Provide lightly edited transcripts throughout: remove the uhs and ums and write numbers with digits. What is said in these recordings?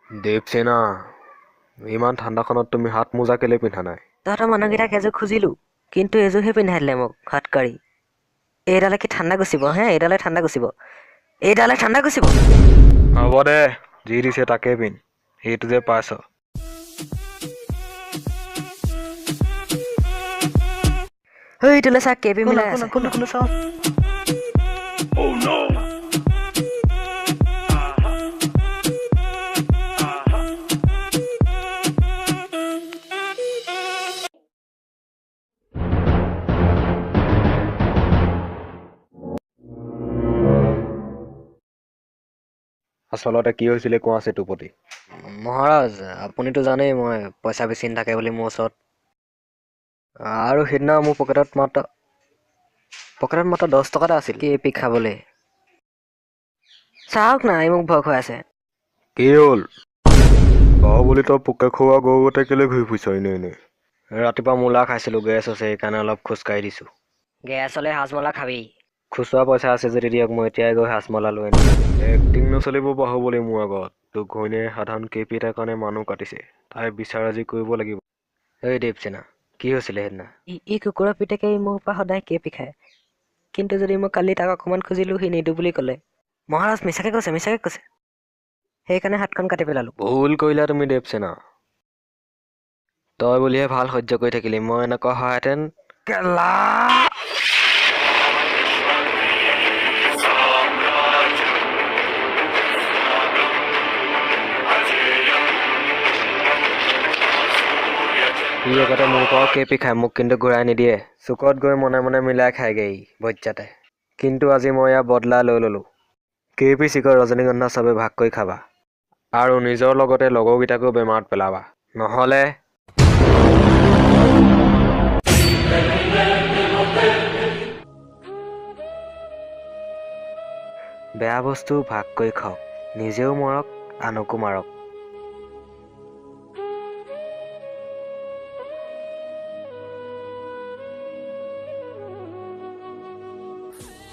দেৱসেনা ইমান ঠাণ্ডাখনত তুমি হাত মোজা কেলে পিন্ধা নাই? তহঁতৰ মানুহকেইটাক এযোৰ খুজিলোঁ কিন্তু এযোৰহে পিন্ধাই দিলে মোক হাতকাৰি। এইডালে কি ঠাণ্ডা গুচিব হে? এইডালে ঠাণ্ডা গুচিব। হ'ব দে, যি দিছে তাকে পিন্ধ। সেইটো যে পাইছ। এইটোলৈ চা কেপি মিলাই আছে। কোনটো চাওঁ? আচলতে কি হৈছিলে কোৱা চেতুপতি? মহাৰাজ, আপুনিতো জানেই মই পইচা বেছি নাথাকে বুলি মোৰ ওচৰত। আৰু সেইদিনা মোৰ পকেটত মাত্ৰ 10 টকা এটা আছিল কেপি খাবলৈ। চাওক না, এই মোক ভয় খুৱাই আছে। কি হ'ল? বাহু বুলি তই পোকে খোৱা গৰুতে কেলে ঘূৰি ফুৰিছ এনে? ৰাতিপুৱা মূলা খাইছিলোঁ, গেছ আছে, সেইকাৰণে অলপ খোজকাঢ়ি দিছোঁ। গেছ হ'লে হাজমলা খাবি। খুচুৰা পইচা আছে যদি দিয়ক, মই এতিয়াই গৈ হাজমলা লৈ আনিম। এক্টিং নচলিব বাহুবলি মোৰ আগত। তোৰ ঘৈণীয়ে সাধাৰণ কেপি এটাৰ কাৰণে মানুহ কাটিছে। তাই বিচাৰাজি কৰিব লাগিব। এই দেৱসেনা, কি হৈছিলে সেইদিনা? ই কুকুৰৰ পিতেকে মোৰ পৰা সদায় কেপি খায়, কিন্তু যদি মই কালি তাক অকণমান খুজিলোঁ সি নিদিওঁ বুলি ক'লে। মহাৰাজ মিছাকে কৈছে। সেইকাৰণে হাতখন কাটি পেলালোঁ। ভুল কৰিলা তুমি দেৱসেনা। তই বুলিহে ভাল সহ্য কৰি থাকিলি, মই এনেকুৱা হোৱাহেঁতেন কেলা। ই আগতে মোৰ পৰাও কেপি খায়, মোক কিন্তু ঘূৰাই নিদিয়ে। চুকত গৈ মনে মনে মিলাই খায়গে ই বজ্জাতে। কিন্তু আজি মই ইয়াৰ বদলা লৈ ল'লোঁ। কেপি চিকট ৰজনীগন্ধা চবে ভাগ কৰি খাবা, আৰু নিজৰ লগতে লগৰকেইটাকো বেমাৰত পেলাবা, নহ'লে বেয়া বস্তু ভাগ কৰি খাওক, নিজেও মৰক আনকো মাৰক।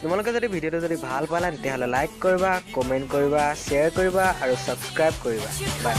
তোমালোকে যদি ভিডিঅ'টো যদি ভাল পালা তেতিয়াহ'লে লাইক কৰিবা, কমেণ্ট কৰিবা, শ্বেয়াৰ কৰিবা আৰু ছাবস্ক্ৰাইব কৰিবা। বাই।